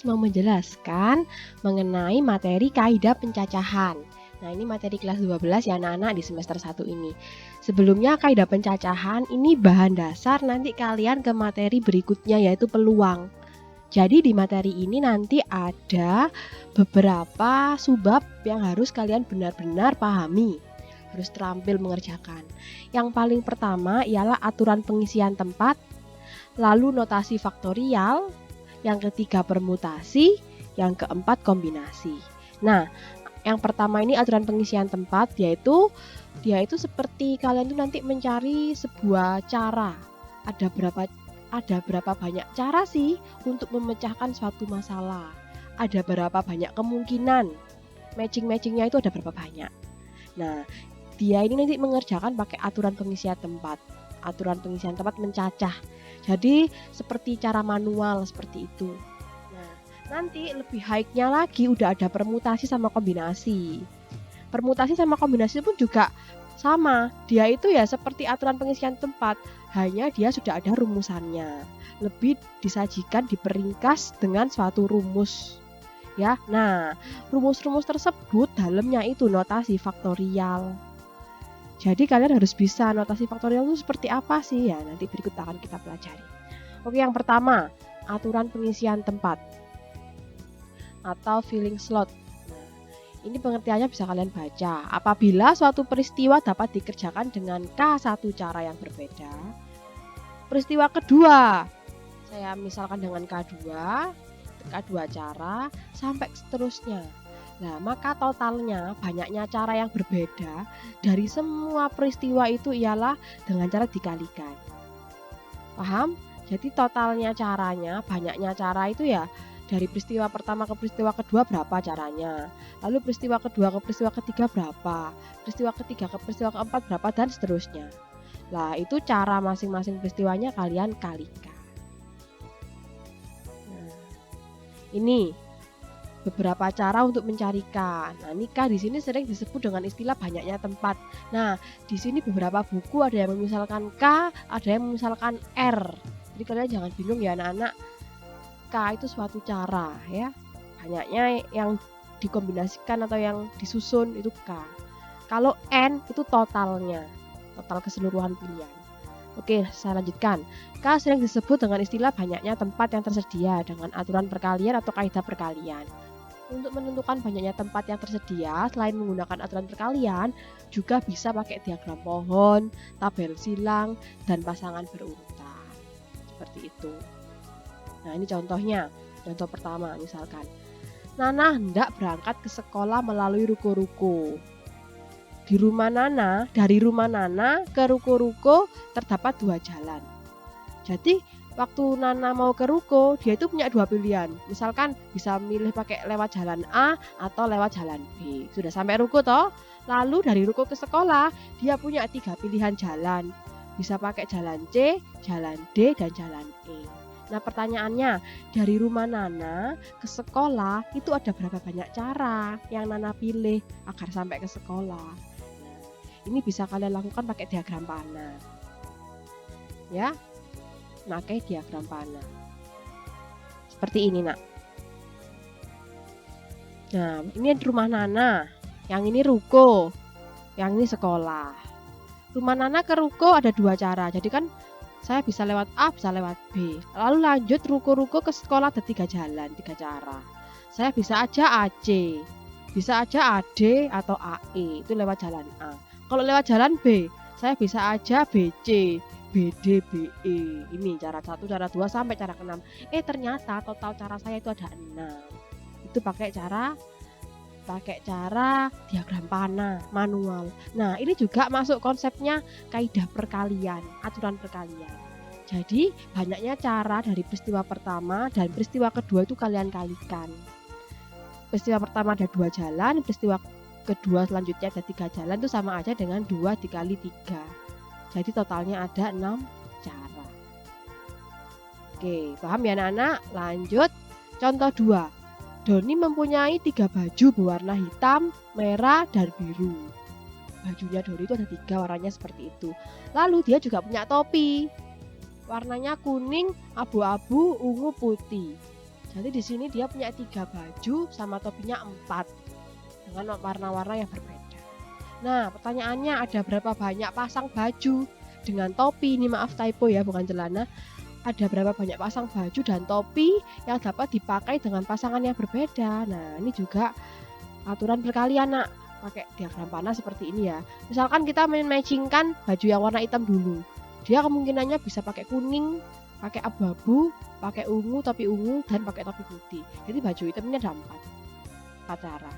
mau menjelaskan mengenai materi kaidah pencacahan. Nah, ini materi kelas 12 ya anak-anak di semester 1 ini. Sebelumnya kaidah pencacahan ini bahan dasar nanti kalian ke materi berikutnya yaitu peluang. Jadi di materi ini nanti ada beberapa subbab yang harus kalian benar-benar pahami, harus terampil mengerjakan. Yang paling pertama ialah aturan pengisian tempat, lalu notasi faktorial, yang ketiga permutasi, yang keempat kombinasi. Nah, yang pertama ini aturan pengisian tempat, yaitu dia itu seperti kalian tuh nanti mencari sebuah cara. Ada berapa banyak cara sih untuk memecahkan suatu masalah? Ada berapa banyak kemungkinan? Matching-matchingnya itu ada berapa banyak? Nah, dia ini nanti mengerjakan pakai aturan pengisian tempat. Aturan pengisian tempat mencacah. Jadi seperti cara manual seperti itu. Nah, nanti lebih high-nya lagi udah ada permutasi sama kombinasi. Permutasi sama kombinasi pun juga sama. Dia itu ya seperti aturan pengisian tempat, hanya dia sudah ada rumusannya. Lebih disajikan, diperingkas dengan suatu rumus. Ya, nah, rumus-rumus tersebut dalamnya itu notasi faktorial. Jadi kalian harus bisa notasi faktorial itu seperti apa sih ya, nanti berikut akan kita pelajari. Oke, yang pertama, aturan pengisian tempat atau filling slot. Nah, ini pengertiannya bisa kalian baca. Apabila suatu peristiwa dapat dikerjakan dengan K1 cara yang berbeda, peristiwa kedua, saya misalkan dengan K2 cara, sampai seterusnya. Nah, maka totalnya banyaknya cara yang berbeda dari semua peristiwa itu ialah dengan cara dikalikan. Paham? Jadi totalnya caranya, banyaknya cara itu ya dari peristiwa pertama ke peristiwa kedua berapa caranya. Lalu peristiwa kedua ke peristiwa ketiga berapa. Peristiwa ketiga ke peristiwa keempat berapa dan seterusnya. Nah, itu cara masing-masing peristiwanya kalian kalikan. Nah, ini beberapa cara untuk mencarikan. Nah, nikah di sini sering disebut dengan istilah banyaknya tempat. Nah, di sini beberapa buku ada yang memisalkan K, ada yang memisalkan R. Jadi kalian jangan bingung ya anak-anak. K itu suatu cara ya. Banyaknya yang dikombinasikan atau yang disusun itu K. Kalau N itu totalnya, total keseluruhan pilihan. Oke, saya lanjutkan. K sering disebut dengan istilah banyaknya tempat yang tersedia dengan aturan perkalian atau kaidah perkalian. Untuk menentukan banyaknya tempat yang tersedia, selain menggunakan aturan perkalian, juga bisa pakai diagram pohon, tabel silang, dan pasangan berurutan. Seperti itu. Nah, ini contohnya. Contoh pertama, misalkan. Nana hendak berangkat ke sekolah melalui ruko-ruko. Dari rumah Nana ke ruko-ruko terdapat 2 jalan. Jadi waktu Nana mau ke ruko, dia itu punya 2 pilihan. Misalkan bisa milih pakai lewat jalan A atau lewat jalan B. Sudah sampai ruko toh? Lalu dari ruko ke sekolah, dia punya 3 pilihan jalan. Bisa pakai jalan C, jalan D, dan jalan E. Nah, pertanyaannya, dari rumah Nana ke sekolah itu ada berapa banyak cara yang Nana pilih agar sampai ke sekolah? Nah, ini bisa kalian lakukan pakai diagram panah. Ya. Pakai diagram panah seperti ini nak. Nah, ini rumah Nana, yang ini ruko, yang ini sekolah. Rumah Nana ke ruko ada 2 cara, jadi kan saya bisa lewat A, bisa lewat B. Lalu lanjut ruko-ruko ke sekolah ada 3 jalan, 3 cara. Saya bisa aja AC, bisa aja AD atau AE, itu lewat jalan A. Kalau lewat jalan B, saya bisa aja BC, BD, BE. Ini cara 1, cara 2 sampai cara ke-6. Ternyata total cara saya itu ada 6. Itu pakai cara diagram panah manual. Nah, ini juga masuk konsepnya kaidah perkalian, aturan perkalian. Jadi, banyaknya cara dari peristiwa pertama dan peristiwa kedua itu kalian kalikan. Peristiwa pertama ada 2 jalan, peristiwa kedua selanjutnya ada 3 jalan, itu sama aja dengan 2 dikali 3. Jadi totalnya ada 6 cara. Oke, paham ya anak-anak? Lanjut, contoh 2. Doni mempunyai 3 baju berwarna hitam, merah, dan biru. Bajunya Doni itu ada 3 warnanya seperti itu. Lalu dia juga punya topi. Warnanya kuning, abu-abu, ungu, putih. Jadi di sini dia punya 3 baju sama topinya 4 dengan warna-warna yang berbeda. Nah, pertanyaannya ada berapa banyak pasang baju dengan topi? Ini maaf typo ya, bukan celana. Ada berapa banyak pasang baju dan topi yang dapat dipakai dengan pasangan yang berbeda? Nah, ini juga aturan perkalian, Nak. Pakai diagram panah seperti ini ya. Misalkan kita matchingkan baju yang warna hitam dulu. Dia kemungkinannya bisa pakai kuning, pakai abu-abu, pakai ungu, topi ungu, dan pakai topi putih. Jadi baju hitam ini ada 4 cara.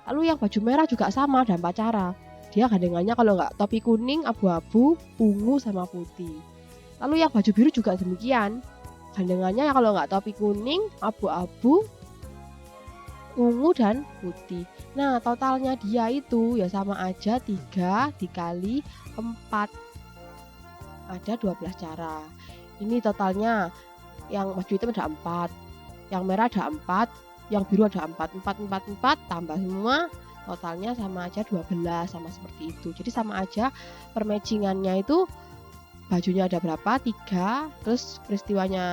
Lalu yang baju merah juga sama, ada 4 cara. Dia gandengannya kalau nggak topi kuning, abu-abu, ungu, sama putih. Lalu yang baju biru juga demikian. Gandengannya kalau nggak topi kuning, abu-abu, ungu, dan putih. Nah, totalnya dia itu ya sama aja 3 dikali 4. Ada 12 cara. Ini totalnya yang baju hitam ada 4, yang merah ada 4, yang biru ada 4. 4, 4, 4 tambah semua totalnya sama aja 12, sama seperti itu. Jadi sama aja permatchingannya itu bajunya ada berapa? 3, terus peristiwanya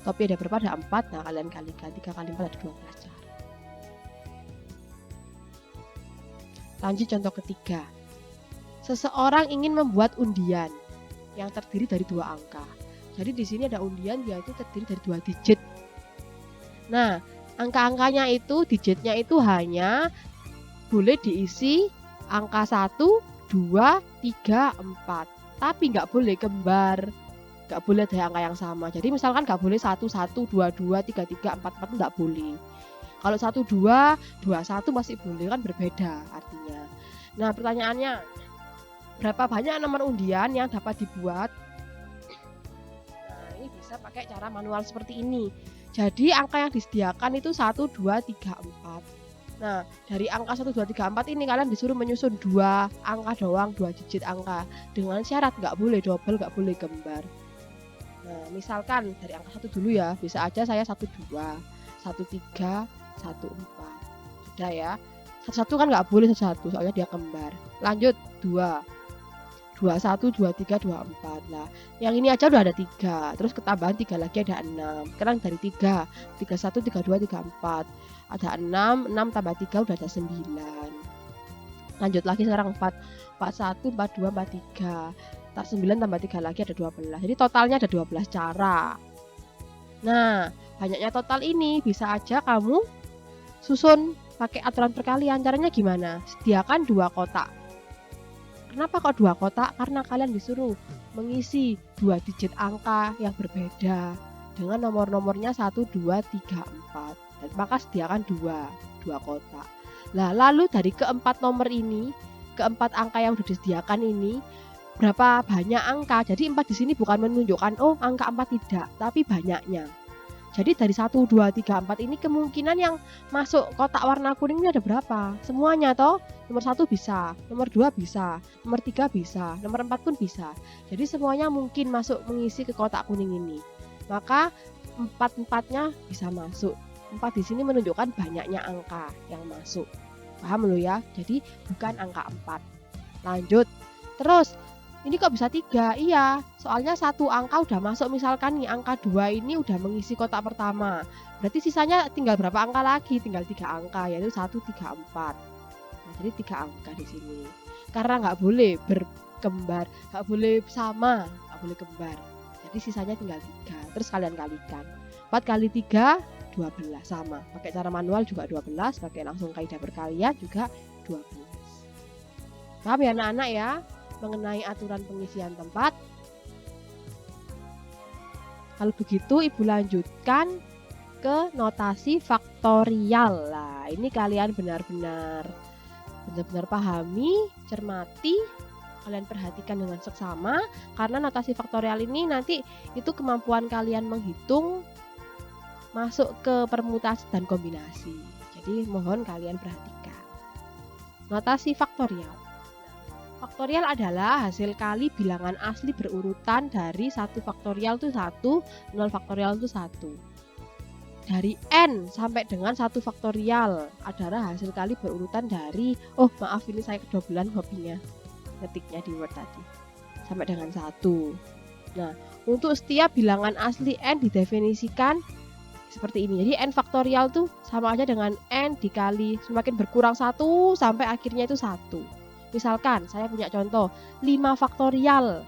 topi ada berapa? Ada 4. Nah, kalian kalikan 3 kali 4 ada 12 cara. Lanjut contoh ketiga. Seseorang ingin membuat undian yang terdiri dari 2 angka. Jadi di sini ada undian yaitu terdiri dari 2 digit. Nah, angka-angkanya itu, digitnya itu hanya boleh diisi angka 1, 2, 3, 4. Tapi nggak boleh kembar, nggak boleh ada angka yang sama. Jadi misalkan nggak boleh 1, 1, 2, 2, 3, 3, 4, 4 nggak boleh. Kalau 1, 2, 2, 1 masih boleh, kan berbeda artinya. Nah, pertanyaannya, berapa banyak nomor undian yang dapat dibuat? Nah, ini bisa pakai cara manual seperti ini. Jadi angka yang disediakan itu 1, 2, 3, 4. Nah, dari angka 1, 2, 3, 4 ini kalian disuruh menyusun 2 angka doang, 2 digit angka. Dengan syarat nggak boleh double, nggak boleh kembar. Nah, misalkan dari angka 1 dulu ya, bisa aja saya 1, 2, 1, 3, 1, 4. Sudah ya. 1 kan nggak boleh 1, soalnya dia kembar. Lanjut 2. 2, 1, 2, 3, 2, 4. Nah, yang ini aja udah ada 3. Terus ketambahan 3 lagi ada 6. Sekarang dari 3. 3, 1, 3, 2, 3, 4. Ada 6, 6 tambah 3 udah ada 9. Lanjut lagi sekarang 4. 4, 1, 4, 2, 4, 3. 9 tambah 3 lagi ada 12. Jadi totalnya ada 12 cara. Nah, banyaknya total ini bisa aja kamu susun pakai aturan perkalian. Caranya gimana? Sediakan 2 kotak. Kenapa kok 2 kotak? Karena kalian disuruh mengisi 2 digit angka yang berbeda dengan nomor-nomornya 1, 2, 3, 4. Dan maka sediakan 2 kotak. Nah, lalu dari keempat nomor ini, keempat angka yang sudah disediakan ini, berapa banyak angka? Jadi 4 di sini bukan menunjukkan oh angka 4 tidak, tapi banyaknya. Jadi dari 1, 2, 3, 4 ini kemungkinan yang masuk kotak warna kuning ini ada berapa? Semuanya toh. Nomor 1 bisa, nomor 2 bisa, nomor 3 bisa, nomor 4 pun bisa. Jadi semuanya mungkin masuk mengisi ke kotak kuning ini. Maka 4-4-nya bisa masuk. 4 di sini menunjukkan banyaknya angka yang masuk. Paham lo ya? Jadi bukan angka 4. Lanjut. Terus, ini kok bisa 3? Iya, soalnya 1 angka udah masuk. Misalkan nih angka 2 ini udah mengisi kotak pertama. Berarti sisanya tinggal berapa angka lagi? Tinggal 3 angka, yaitu 1, 3, 4. Nah, jadi 3 angka di sini. Karena nggak boleh berkembar, nggak boleh sama, nggak boleh kembar. Jadi sisanya tinggal 3. Terus kalian kalikan. 4 kali 3, 12 sama. Pakai cara manual juga 12, pakai langsung kaidah perkalian juga 12. Paham ya anak-anak ya mengenai aturan pengisian tempat? Kalau begitu Ibu lanjutkan ke notasi faktorial. Lah, ini kalian benar-benar pahami, cermati, kalian perhatikan dengan seksama karena notasi faktorial ini nanti itu kemampuan kalian menghitung masuk ke permutasi dan kombinasi. Jadi mohon kalian perhatikan. Notasi faktorial. Faktorial adalah hasil kali bilangan asli berurutan dari 1 faktorial itu 1, 0 faktorial itu 1. Dari n sampai dengan 1 faktorial adalah hasil kali berurutan dari, oh maaf ini saya kedobelan hobinya, ketiknya di Word tadi, sampai dengan 1. Nah, untuk setiap bilangan asli n didefinisikan seperti ini. Jadi n faktorial tuh sama aja dengan n dikali semakin berkurang 1 sampai akhirnya itu 1. Misalkan saya punya contoh 5 faktorial.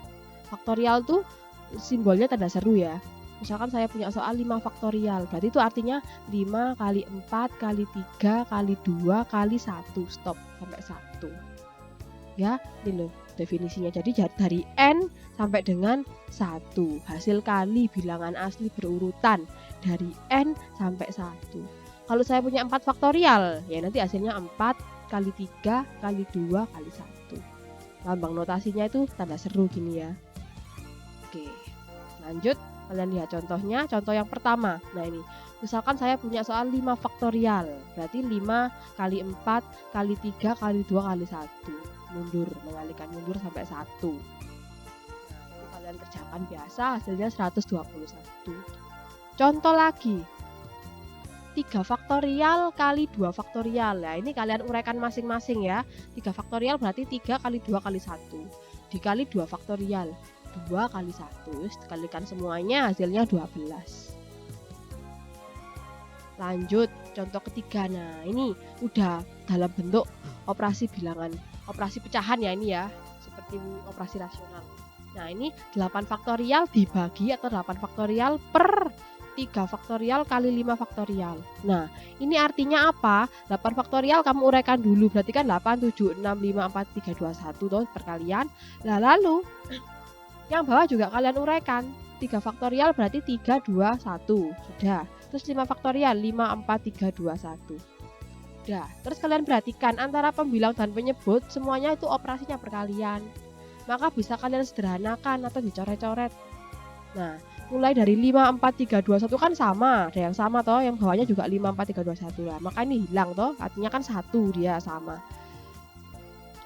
Faktorial tuh simbolnya tanda seru ya. Misalkan saya punya soal 5 faktorial. Berarti itu artinya 5 kali 4 kali 3 kali 2 kali 1. Stop sampai 1. Ya, ini loh definisinya. Jadi dari n sampai dengan 1. Hasil kali bilangan asli berurutan dari n sampai 1. Kalau saya punya 4 faktorial, ya nanti hasilnya 4 kali 3 kali 2 kali 1. Lambang notasinya itu tanda seru gini ya. Oke, lanjut. Kalian lihat contohnya, contoh yang pertama. Nah ini, misalkan saya punya soal 5 faktorial. Berarti 5 kali 4 kali 3 kali 2 kali 1. Mundur, mengalihkan mundur sampai 1. Nah itu kalian kerjakan biasa, hasilnya 121. Contoh lagi, 3 faktorial kali 2 faktorial. Nah ini kalian uraikan masing-masing ya. 3 faktorial berarti 3 kali 2 kali 1 dikali 2 faktorial, 2 kali 1, dikalikan semuanya hasilnya 12. Lanjut contoh ketiga. Nah ini udah dalam bentuk operasi bilangan, operasi pecahan ya ini ya, seperti operasi rasional. Nah ini 8 faktorial dibagi atau 8 faktorial per 3 faktorial kali 5 faktorial. Nah ini artinya apa? 8 faktorial kamu uraikan dulu, berarti kan 8, 7, 6, 5, 4, 3, 2, 1 toh perkalian. Nah lalu yang bawah juga kalian uraikan. 3 faktorial berarti 3, 2, 1. Sudah. Terus 5 faktorial 5, 4, 3, 2, 1. Sudah. Terus kalian perhatikan antara pembilang dan penyebut semuanya itu operasinya perkalian. Maka bisa kalian sederhanakan atau dicoret-coret. Nah, mulai dari 5, 4, 3, 2, 1 kan sama. Ada yang sama toh, yang bawahnya juga 5, 4, 3, 2, 1 lah. Maka ini hilang toh, artinya kan 1 dia sama.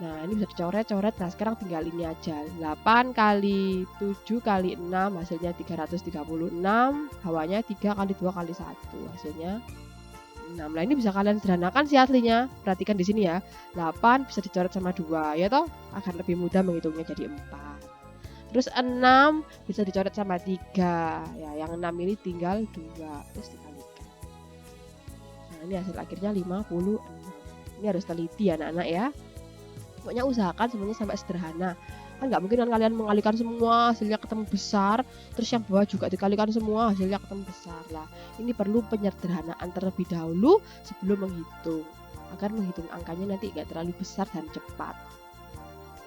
Nah ini bisa dicoret-coret. Nah sekarang tinggal ini aja, 8 kali 7 kali 6 hasilnya 336. Bawahnya 3 kali 2 kali 1 hasilnya 6. Nah ini bisa kalian sederhanakan sih aslinya. Perhatikan di sini ya, 8 bisa dicoret sama 2 ya toh, agar lebih mudah menghitungnya jadi 4. Terus 6 bisa dicoret sama 3 ya, yang 6 ini tinggal 2 terus dikalikan. Nah ini hasil akhirnya 56. Ini harus teliti anak-anak ya. Pokoknya usahakan semuanya sampai sederhana. Kan nggak mungkin kan kalian mengalihkan semua hasilnya ketemu besar, terus yang bawah juga dikalikan semua hasilnya ketemu besar lah. Ini perlu penyederhanaan terlebih dahulu sebelum menghitung, agar menghitung angkanya nanti nggak terlalu besar dan cepat.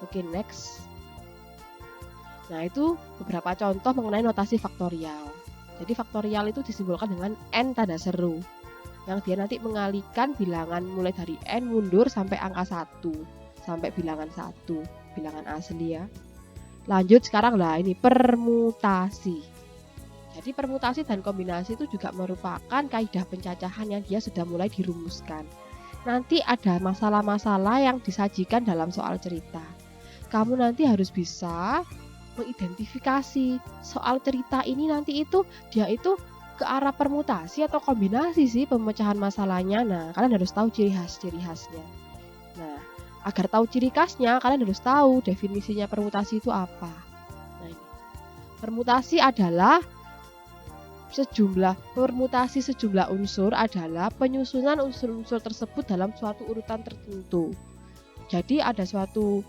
Oke, next. Nah itu beberapa contoh mengenai notasi faktorial. Jadi faktorial itu disimbolkan dengan n tanda seru, yang dia nanti mengalihkan bilangan mulai dari n mundur sampai angka 1. Sampai bilangan 1, bilangan asli ya. Lanjut sekarang lah ini permutasi. Jadi permutasi dan kombinasi itu juga merupakan kaidah pencacahan yang dia sudah mulai dirumuskan. Nanti ada masalah-masalah yang disajikan dalam soal cerita. Kamu nanti harus bisa mengidentifikasi soal cerita ini nanti itu dia itu ke arah permutasi atau kombinasi sih pemecahan masalahnya. Nah kalian harus tahu ciri khasnya. Nah agar tahu ciri khasnya, kalian harus tahu definisinya permutasi itu apa. Nah, ini. Permutasi adalah sejumlah unsur adalah penyusunan unsur-unsur tersebut dalam suatu urutan tertentu. Jadi ada suatu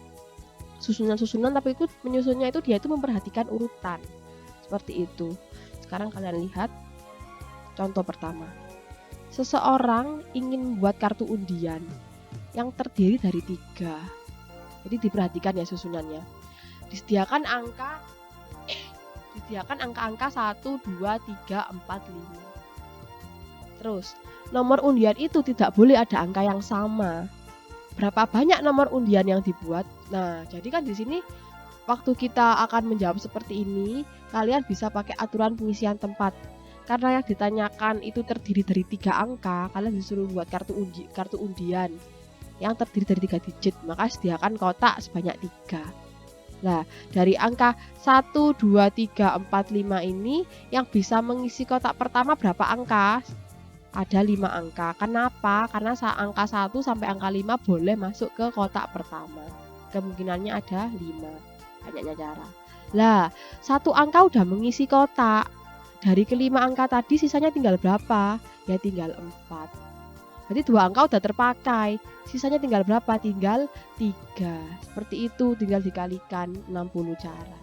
susunan-susunan, tapi itu menyusunnya itu dia itu memperhatikan urutan. Seperti itu. Sekarang kalian lihat contoh pertama. Seseorang ingin membuat kartu undian yang terdiri dari 3. Jadi diperhatikan ya susunannya. Disediakan angka-angka 1, 2, 3, 4, 5. Terus, nomor undian itu tidak boleh ada angka yang sama. Berapa banyak nomor undian yang dibuat? Nah, jadi kan di sini waktu kita akan menjawab seperti ini, kalian bisa pakai aturan pengisian tempat. Karena yang ditanyakan itu terdiri dari 3 angka, kalian disuruh buat kartu undian yang terdiri dari 3 digit, maka sediakan kotak sebanyak 3. Nah, dari angka 1, 2, 3, 4, 5 ini yang bisa mengisi kotak pertama berapa angka? Ada 5 angka. Kenapa? Karena angka 1 sampai angka 5 boleh masuk ke kotak pertama. Kemungkinannya ada 5. Banyaknya cara. Lah, 1 angka udah mengisi kotak. dari kelima angka tadi sisanya tinggal berapa? Ya tinggal 4. Berarti 2 angka udah terpakai. Sisanya tinggal berapa? Tinggal 3. Seperti itu, tinggal dikalikan 60 cara.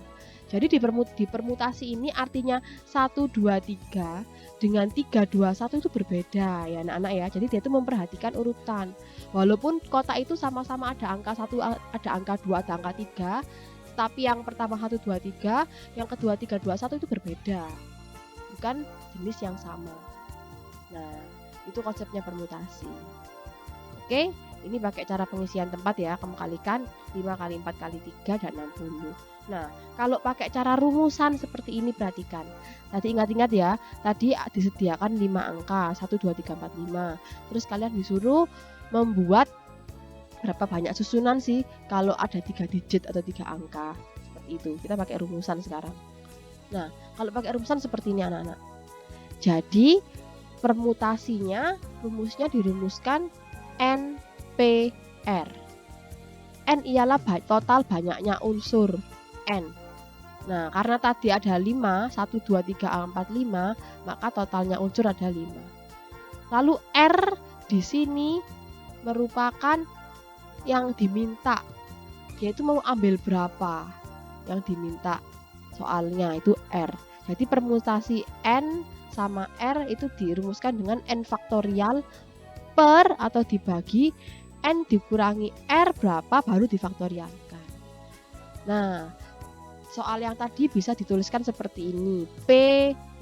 Jadi di permutasi ini artinya 1, 2, 3 dengan 3, 2, 1 itu berbeda ya anak-anak ya. Jadi dia itu memperhatikan urutan. Walaupun kotak itu sama-sama ada angka 1, ada angka 2, ada angka 3, tapi yang pertama 1, 2, 3, yang kedua 3, 2, 1 itu berbeda. Bukan jenis yang sama. Nah, itu konsepnya permutasi. Oke, ini pakai cara pengisian tempat ya. Kamu kalikan 5 kali 4 kali 3 dan 60. Nah, kalau pakai cara rumusan seperti ini perhatikan. Tadi ingat-ingat ya, tadi disediakan 5 angka, 1, 2, 3, 4, 5. Terus kalian disuruh membuat berapa banyak susunan sih kalau ada 3 digit atau 3 angka. Seperti itu. Kita pakai rumusan sekarang. Nah, kalau pakai rumusan seperti ini anak-anak. Jadi, permutasinya, rumusnya dirumuskan NPR. N ialah total banyaknya unsur N. Nah, karena tadi ada 5, 1, 2, 3, 4, 5, maka totalnya unsur ada 5. Lalu R di sini merupakan yang diminta, yaitu mau ambil berapa yang diminta soalnya itu R. Jadi permutasi N sama R itu dirumuskan dengan N faktorial per atau dibagi N dikurangi R berapa baru difaktorialkan. Nah, soal yang tadi bisa dituliskan seperti ini. P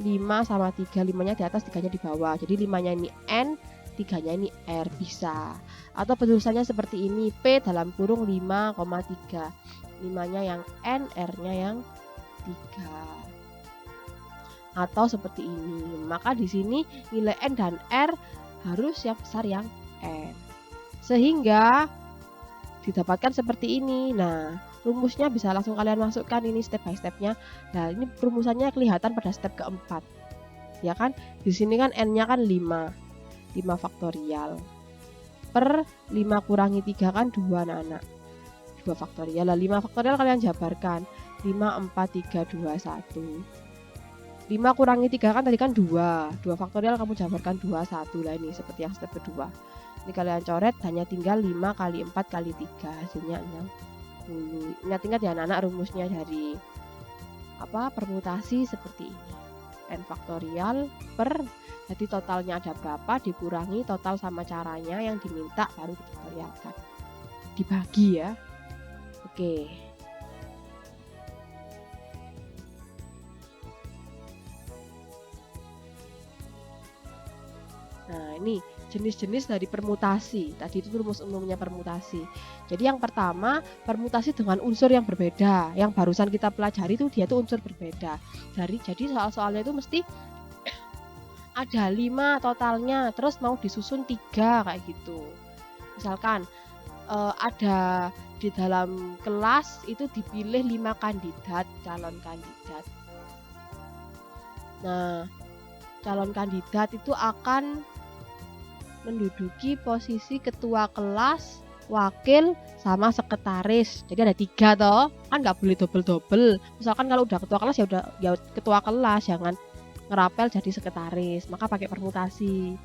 5 sama 3, 5-nya di atas, 3-nya di bawah. Jadi 5-nya ini N, 3-nya ini R bisa. Atau penulisannya seperti ini, P dalam kurung 5,3. 5-nya yang N, R-nya yang 3. Atau seperti ini. Maka di sini nilai N dan R harus yang besar yang N. Sehingga didapatkan seperti ini. Nah, rumusnya bisa langsung kalian masukkan ini step by stepnya. Nah, ini rumusannya kelihatan pada step keempat. Ya kan? Di sini kan N-nya kan 5. 5 faktorial. Per 5 kurangi 3 kan 2 anak-anak. 2 faktorial. Lah 5 faktorial kalian jabarkan. 5, 4, 3, 2, 1. 5 kurangi 3 kan tadi kan 2. 2 faktorial kamu jabarkan 2, 1. Lah ini seperti yang step kedua. Ini kalian coret hanya tinggal 5 kali 4 kali 3. Hasilnya 60. Ingat-ingat ya anak-anak rumusnya dari permutasi seperti ini. N faktorial per, jadi totalnya ada berapa dikurangi total sama caranya yang diminta baru difaktorialkan. Dibagi ya. Oke. Nah, ini jenis-jenis dari permutasi. Tadi itu rumus umumnya permutasi. Jadi yang pertama, permutasi dengan unsur yang berbeda. Yang barusan kita pelajari itu dia itu unsur berbeda. Jadi soal-soalnya itu mesti ada 5 totalnya, terus mau disusun 3 kayak gitu. Misalkan ada di dalam kelas itu dipilih 5 kandidat, calon kandidat. Nah, calon kandidat itu akan menduduki posisi ketua kelas, wakil, sama sekretaris. Jadi ada 3 toh, kan nggak boleh double-double. Misalkan kalau udah ketua kelas ya udah ya ketua kelas, jangan ngerapel jadi sekretaris. Maka pakai permutasi.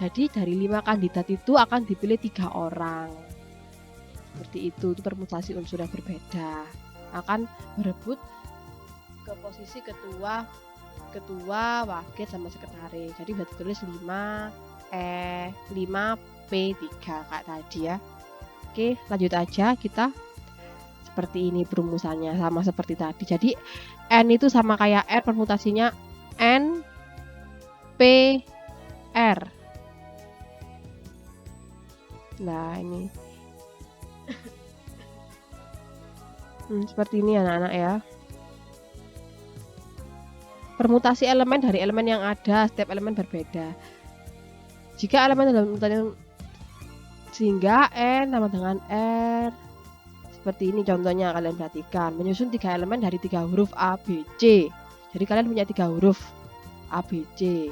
Jadi dari 5 kandidat itu akan dipilih 3 orang. Seperti itu permutasi unsur yang berbeda. Akan berebut ke posisi ketua, wakil, sama sekretaris. Jadi bisa ditulis 5P3 kayak tadi ya. Oke, lanjut aja kita. Seperti ini perumusannya sama seperti tadi. Jadi N itu sama kayak R, permutasinya N P R. Nah, ini seperti ini anak-anak ya. Permutasi elemen dari elemen yang ada, setiap elemen berbeda. Jika elemen dalam urutan sehingga N sama dengan R. Seperti ini contohnya, kalian perhatikan. Menyusun 3 elemen dari 3 huruf A, B, C. Jadi kalian punya 3 huruf A, B, C.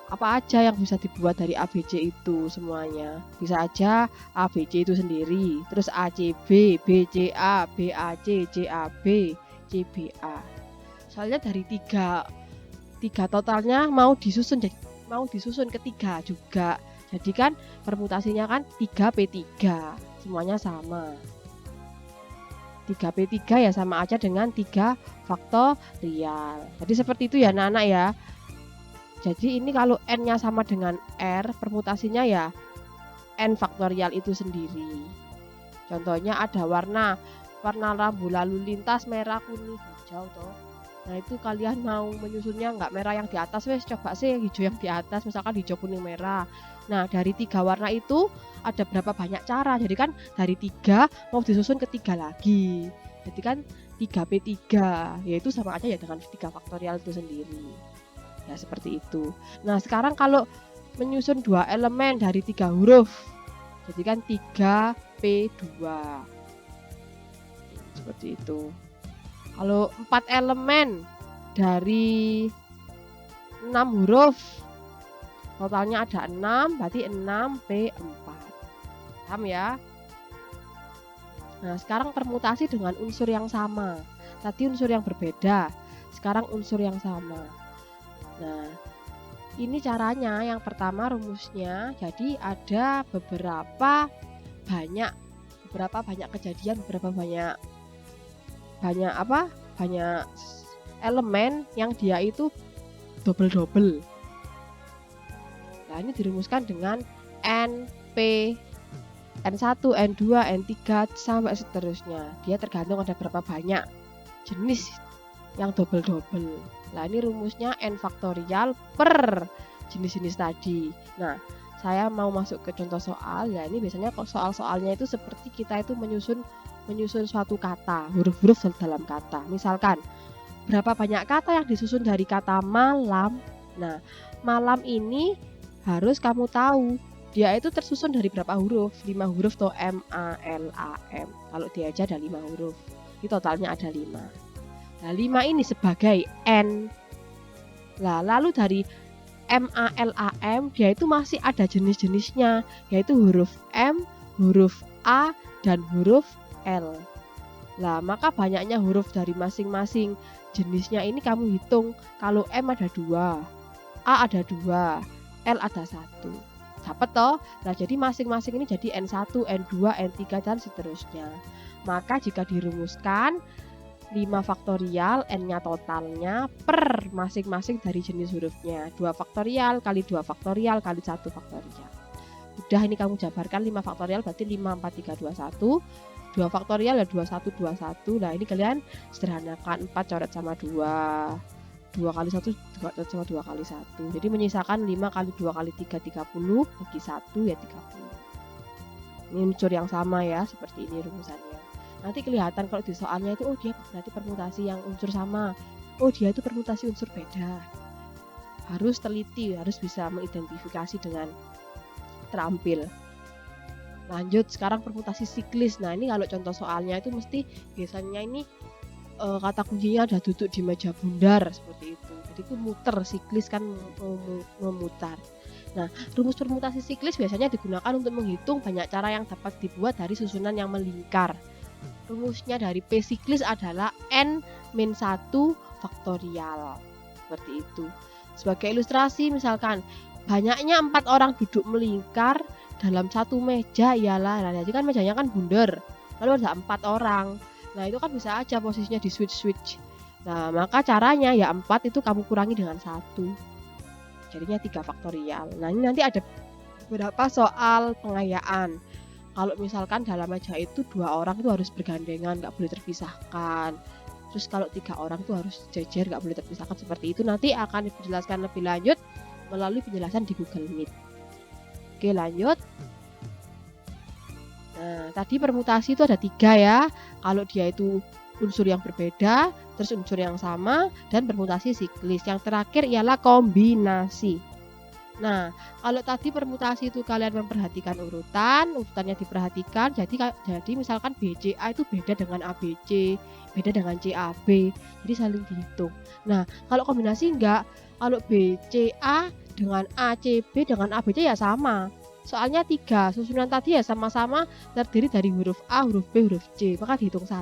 Apa aja yang bisa dibuat dari A, B, C itu semuanya? Bisa aja A, B, C itu sendiri. Terus A, C, B, B, C, A, B, A, C, C, A, B, C, B, A. Soalnya dari tiga totalnya mau disusun ke 3 juga. Jadi kan permutasinya kan 3p3, semuanya sama. 3p3 ya sama aja dengan 3 faktorial. Jadi seperti itu ya anak-anak ya. Jadi ini kalau n-nya sama dengan r, permutasinya ya n faktorial itu sendiri. Contohnya ada warna lampu lalu lintas merah, kuning, hijau toh. Nah itu kalian mau menyusunnya nggak merah yang di atas, wes coba sih hijau yang di atas, misalkan hijau kuning merah. Nah dari 3 warna itu ada berapa banyak cara, jadi kan dari 3 mau disusun ke 3 lagi, jadi kan 3p3, yaitu sama aja ya dengan 3 faktorial itu sendiri. Ya seperti itu. Nah sekarang kalau menyusun 2 elemen dari 3 huruf, jadi kan 3p2 seperti itu. Kalau 4 elemen dari 6 huruf, totalnya ada 6, berarti 6p4. Paham ya? Nah, sekarang permutasi dengan unsur yang sama. Tadi unsur yang berbeda, sekarang unsur yang sama. Nah, ini caranya. Yang pertama rumusnya, jadi ada beberapa banyak kejadian, banyak elemen yang dia itu double. Nah ini dirumuskan dengan NP, N1, N2, N3 sampai seterusnya. Dia tergantung ada berapa banyak jenis yang double. Nah ini rumusnya N faktorial per jenis-jenis tadi. Nah saya mau masuk ke contoh soal. Ya ini biasanya soal-soalnya itu seperti kita itu menyusun suatu kata, huruf-huruf dalam kata. Misalkan, berapa banyak kata yang disusun dari kata malam? Nah, malam ini harus kamu tahu, dia itu tersusun dari berapa huruf? 5 huruf toh, M-A-L-A-M. Kalau dia aja ada 5 huruf. Ini totalnya ada 5. Nah, 5 ini sebagai N. Nah, lalu dari M-A-L-A-M, dia itu masih ada jenis-jenisnya, yaitu huruf M, huruf A, dan huruf L. Nah, maka banyaknya huruf dari masing-masing jenisnya ini kamu hitung. Kalau M ada 2, A ada 2, L ada 1. Dapat toh? Nah, jadi masing-masing ini jadi N1, N2, N3 dan seterusnya. Maka jika dirumuskan 5 faktorial, N-nya totalnya per masing-masing dari jenis hurufnya. 2 faktorial kali 2 faktorial kali 1 faktorial. Udah, ini kamu jabarkan 5 faktorial berarti 5, 4, 3, 2, 1. 2 faktorial ya 21, 21. Nah ini kalian sederhanakan, 4 coret sama 2, 2 kali 1 coret sama 2 kali 1. Jadi menyisakan 5 kali 2 kali 3, 30, bagi 1 ya 30. Ini unsur yang sama ya, seperti ini rumusannya. Nanti kelihatan kalau di soalnya itu, oh dia berarti permutasi yang unsur sama, oh dia itu permutasi unsur beda. Harus teliti, harus bisa mengidentifikasi dengan terampil. Lanjut, sekarang permutasi siklis. Nah ini kalau contoh soalnya itu mesti biasanya ini kata kuncinya ada duduk di meja bundar seperti itu. Jadi itu muter, siklis kan memutar. Nah rumus permutasi siklis biasanya digunakan untuk menghitung banyak cara yang dapat dibuat dari susunan yang melingkar. Rumusnya dari P siklis adalah N-1 faktorial. Seperti itu. Sebagai ilustrasi misalkan banyaknya 4 orang duduk melingkar dalam satu meja ialah, nah jadi kan mejanya kan bundar, lalu ada 4 orang. Nah itu kan bisa aja posisinya di switch. Nah maka caranya ya 4 itu kamu kurangi dengan 1, jadinya 3 faktorial. Nah ini nanti ada beberapa soal pengayaan. Kalau misalkan dalam meja itu 2 orang itu harus bergandengan, nggak boleh terpisahkan. Terus kalau 3 orang itu harus jejer, nggak boleh terpisahkan. Seperti itu nanti akan dijelaskan lebih lanjut melalui penjelasan di Google Meet. Oke lanjut. Nah tadi permutasi itu ada 3 ya. Kalau dia itu unsur yang berbeda, terus unsur yang sama, dan permutasi siklis. Yang terakhir ialah kombinasi. Nah kalau tadi permutasi itu kalian memperhatikan urutannya diperhatikan. Jadi misalkan BCA itu beda dengan ABC, beda dengan CAB, jadi saling dihitung. Nah kalau kombinasi enggak. Kalau BCA dengan ACB dengan ABC ya sama. Soalnya 3 susunan tadi ya sama-sama terdiri dari huruf A, huruf B, huruf C, maka dihitung 1.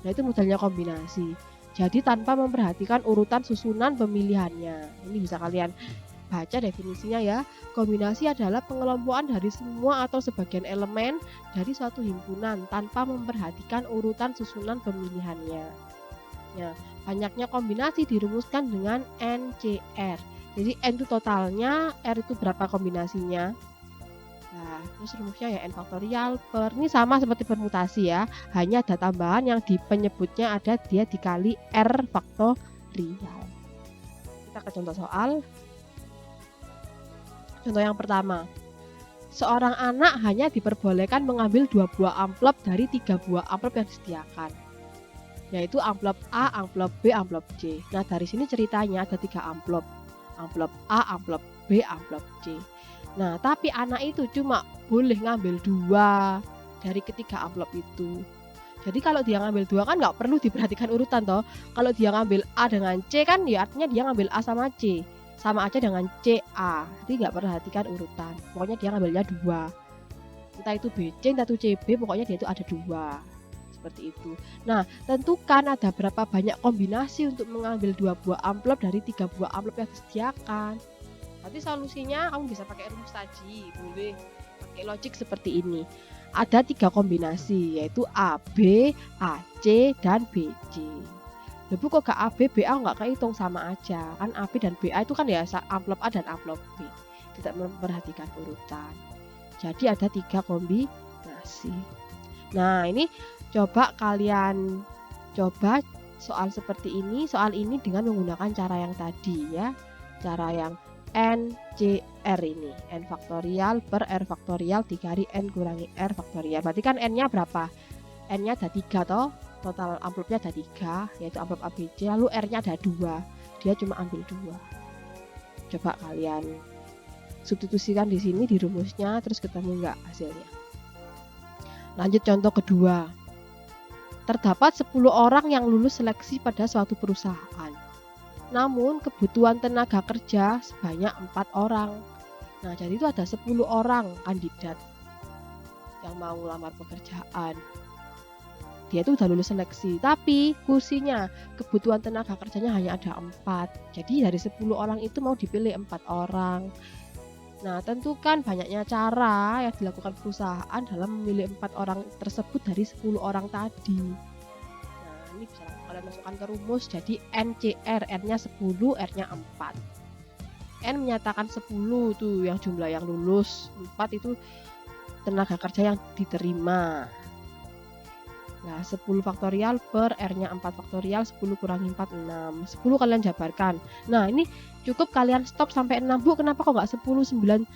Nah itu modelnya kombinasi. Jadi tanpa memperhatikan urutan susunan pemilihannya. Ini bisa kalian baca definisinya ya. Kombinasi adalah pengelompokan dari semua atau sebagian elemen dari suatu himpunan tanpa memperhatikan urutan susunan pemilihannya. Ya, banyaknya kombinasi dirumuskan dengan NCR. Jadi N itu totalnya, R itu berapa kombinasinya. Nah, terus rumusnya ya N faktorial per, ini sama seperti permutasi ya, hanya ada tambahan yang di penyebutnya ada dia dikali R faktorial. Kita ke contoh soal. Contoh yang pertama, seorang anak hanya diperbolehkan mengambil 2 buah amplop dari 3 buah amplop yang disediakan, yaitu amplop A, amplop B, amplop C. Nah, dari sini ceritanya ada 3 amplop. Amplop A, amplop B, amplop C. Nah, tapi anak itu cuma boleh ngambil 2 dari ketiga amplop itu. Jadi kalau dia ngambil 2 kan nggak perlu diperhatikan urutan toh. Kalau dia ngambil A dengan C kan ya artinya dia ngambil A sama C. Sama aja dengan CA. Jadi nggak perhatikan urutan. Pokoknya dia ngambilnya 2. Entah itu BC, entah itu CB, pokoknya dia itu ada 2. Seperti itu. Nah, tentukan ada berapa banyak kombinasi untuk mengambil 2 buah amplop dari 3 buah amplop yang disediakan. Nanti solusinya kamu bisa pakai rumus tadi, boleh pakai logik seperti ini. Ada 3 kombinasi, yaitu AB, AC, dan BC. Lebu kok gak AB, BA nggak kehitung, sama aja. Kan AB dan BA itu kan ya amplop A dan amplop B. Tidak memperhatikan urutan. Jadi ada 3 kombinasi. Nah, ini coba kalian coba soal seperti ini, soal ini dengan menggunakan cara yang tadi ya. Cara yang NCR ini, N faktorial per R faktorial dikali N kurangi R faktorial. Berarti kan N-nya berapa? N-nya ada 3 toh, total amplopnya ada 3, yaitu amplop ABC, lalu R-nya ada 2, dia cuma ambil 2. Coba kalian substitusikan di sini di rumusnya, terus ketemu nggak hasilnya. Lanjut contoh kedua. Terdapat 10 orang yang lulus seleksi pada suatu perusahaan. Namun kebutuhan tenaga kerja sebanyak 4 orang. Nah, jadi itu ada 10 orang kandidat yang mau lamar pekerjaan. Dia itu udah lulus seleksi, tapi kursinya kebutuhan tenaga kerjanya hanya ada 4. Jadi dari 10 orang itu mau dipilih 4 orang. Nah, tentukan banyaknya cara yang dilakukan perusahaan dalam memilih 4 orang tersebut dari 10 orang tadi. Nah, ini bisa kalian masukkan ke rumus, jadi NCR, N-nya 10, R-nya 4. N menyatakan 10 tuh yang jumlah yang lulus, 4 itu tenaga kerja yang diterima. Nah, 10 faktorial per R-nya 4 faktorial, 10 kurangi 4, 6. 10 kalian jabarkan. Nah, ini cukup kalian stop sampai 6, Bu. Kenapa kok nggak 10, 9,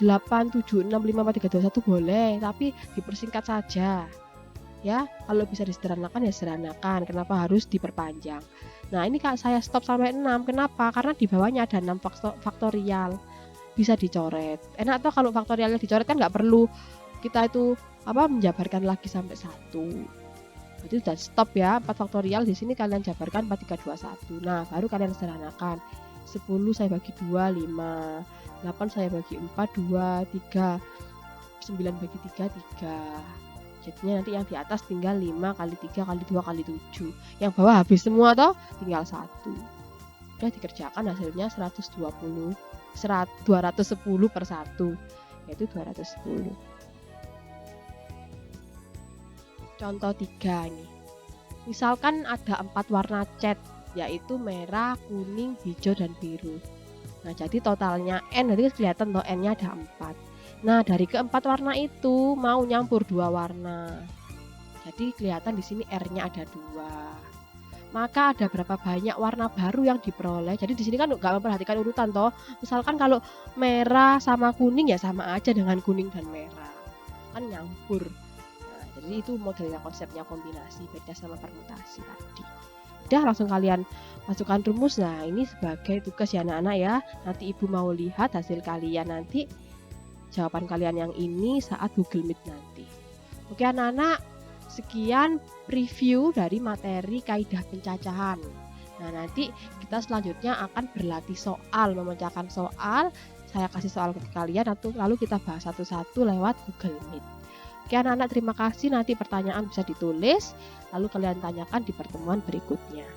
8, 7, 6, 5, 4, 3, 2, 1 boleh, tapi dipersingkat saja. Ya, kalau bisa disederhanakan ya sederhanakan. Kenapa harus diperpanjang? Nah, ini Kak saya stop sampai 6. Kenapa? Karena di bawahnya ada 6 faktorial. Bisa dicoret. Enak toh kalau faktorialnya dicoret kan nggak perlu kita itu menjabarkan lagi sampai 1. Berarti sudah stop ya. 4 faktorial di sini kalian jabarkan 4, 3, 2, 1. Nah, baru kalian sederhanakan. 10 saya bagi 2, 5. 8 saya bagi 4, 2, 3. 9 bagi 3, 3. Jadinya nanti yang di atas tinggal 5 kali 3 kali 2 kali 7. Yang bawah habis semua toh, tinggal 1. Udah dikerjakan, hasilnya 210 per 1, yaitu 210. Contoh 3 ini. Misalkan ada 4 warna cat, yaitu merah, kuning, hijau, dan biru. Nah, jadi totalnya N, nanti kelihatan toh N-nya ada 4. Nah, dari keempat warna itu mau nyampur 2 warna. Jadi kelihatan di sini R-nya ada 2. Maka ada berapa banyak warna baru yang diperoleh. Jadi di sini kan nggak memperhatikan urutan toh. Misalkan kalau merah sama kuning ya sama aja dengan kuning dan merah. Kan nyampur. Nah, jadi itu modelnya, konsepnya kombinasi, beda sama permutasi tadi. Udah, langsung kalian masukkan rumus. Nah, ini sebagai tugas ya anak-anak ya. Nanti ibu mau lihat hasil kalian nanti, jawaban kalian yang ini saat Google Meet nanti. Oke anak-anak, sekian review dari materi kaidah pencacahan. Nah, nanti kita selanjutnya akan berlatih soal, memecahkan soal. Saya kasih soal ke kalian, lalu kita bahas satu-satu lewat Google Meet. Oke anak-anak, terima kasih. Nanti pertanyaan bisa ditulis, lalu kalian tanyakan di pertemuan berikutnya.